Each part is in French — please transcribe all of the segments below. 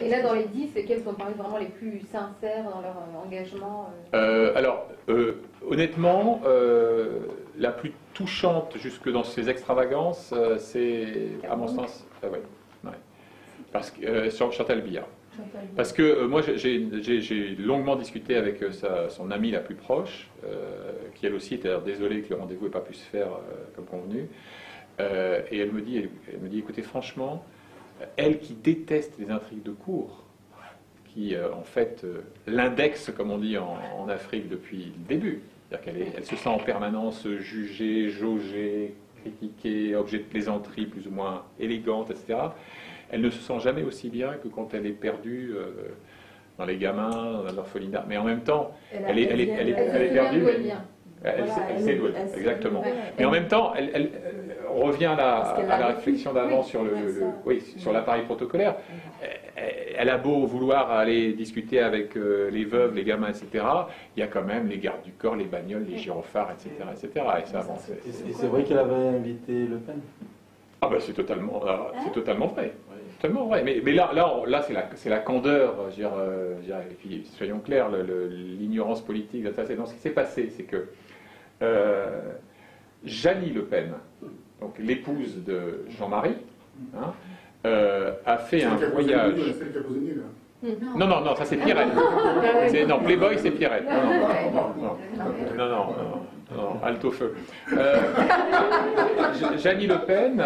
Et là, dans les 10, lesquels sont paru vraiment les plus sincères dans leur engagement Honnêtement, la plus touchante jusque dans ses extravagances, c'est, à mon sens, ouais. Parce que, sur Chantal Biya. Parce que moi, j'ai longuement discuté avec son amie la plus proche, qui elle aussi était désolée que le rendez-vous n'ait pas pu se faire comme convenu. Et elle me dit, écoutez, franchement, elle qui déteste les intrigues de cour, qui en fait l'indexe, comme on dit en Afrique depuis le début, c'est-à-dire qu'elle se sent en permanence jugée, jaugée, critiquée, objet de plaisanterie plus ou moins élégante, etc. Elle ne se sent jamais aussi bien que quand elle est perdue dans les gamins, dans l'orphelinat. Mais en même temps, elle est perdue. Elle sait d'où elle est, exactement. Mais en même temps, on revient à la réflexion d'avant sur sur l'appareil protocolaire. Elle a beau vouloir aller discuter avec les veuves, les gamins, etc. Il y a quand même les gardes du corps, les bagnoles, les gyrophares, etc., etc. Et ça avance. Et c'est vrai qu'elle avait invité Le Pen. Ah ben c'est totalement vrai. Totalement vrai. Mais là c'est la candeur, et puis soyons clairs, l'ignorance politique. Donc ce qui s'est passé, c'est que Jeannie Le Pen, donc l'épouse de Jean-Marie, a fait un voyage. Non, ça c'est Pierrette. Non, Playboy c'est Pierrette. Non, alto feu. Jeannie Le Pen,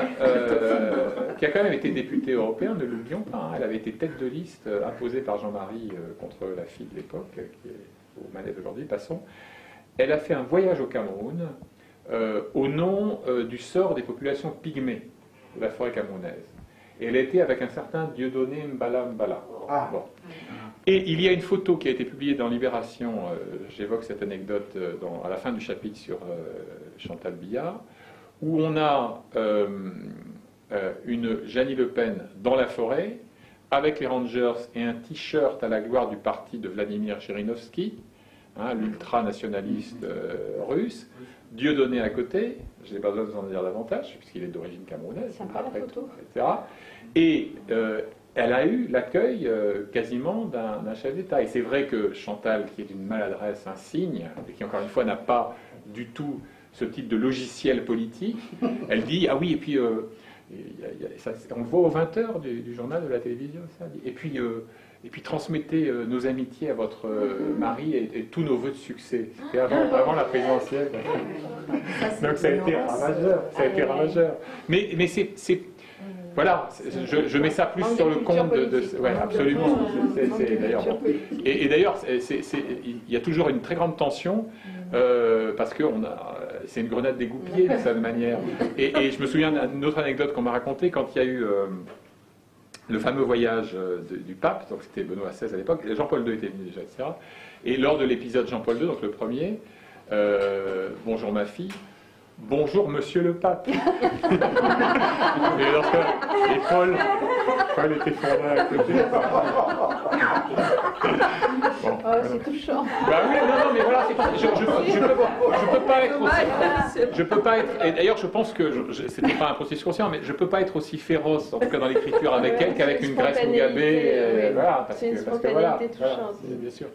qui a quand même été députée européenne, ne l'oublions pas, elle avait été tête de liste imposée par Jean-Marie contre la fille de l'époque, qui est aux manettes aujourd'hui, passons. Elle a fait un voyage au Cameroun au nom du sort des populations pygmées de la forêt camerounaise. Et elle a été avec un certain Dieudonné Mbala Mbala. Bon. Et il y a une photo qui a été publiée dans Libération, j'évoque cette anecdote à la fin du chapitre sur Chantal Biya, où on a une Jeannie Le Pen dans la forêt, avec les Rangers et un t-shirt à la gloire du parti de Vladimir Zhirinovsky, l'ultranationaliste russe, Dieudonné à côté, je n'ai pas besoin de vous en dire davantage, puisqu'il est d'origine camerounaise, après tout, etc. Et elle a eu l'accueil quasiment d'un chef d'État. Et c'est vrai que Chantal, qui est d'une maladresse insigne, et qui encore une fois n'a pas du tout ce type de logiciel politique, elle dit, ah oui, et puis, on le voit aux 20h du journal de la télévision, ça dit, et puis transmettez nos amitiés à votre mari et tous nos vœux de succès. C'était avant la présidentielle. Donc ça a été ravageur. Mais c'est voilà, je mets ça plus sur le compte de ouais, absolument. Et d'ailleurs, il y a toujours une très grande tension parce que c'est une grenade dégoupillée de cette manière. Et je me souviens d'une autre anecdote qu'on m'a racontée quand il y a eu le fameux voyage du pape, donc c'était Benoît XVI à l'époque, Jean-Paul II était venu déjà, etc. Et lors de l'épisode Jean-Paul II, donc le premier, bonjour ma fille, bonjour monsieur le pape. Et Paul était fondé à côté. Bon, c'est touchant. Bah oui, non, mais voilà, je peux pas être, et d'ailleurs je pense que, c'était pas un processus conscient, mais je peux pas être aussi féroce, en tout cas dans l'écriture avec elle, qu'avec une Grace Mugabe, voilà, parce que voilà, bien sûr.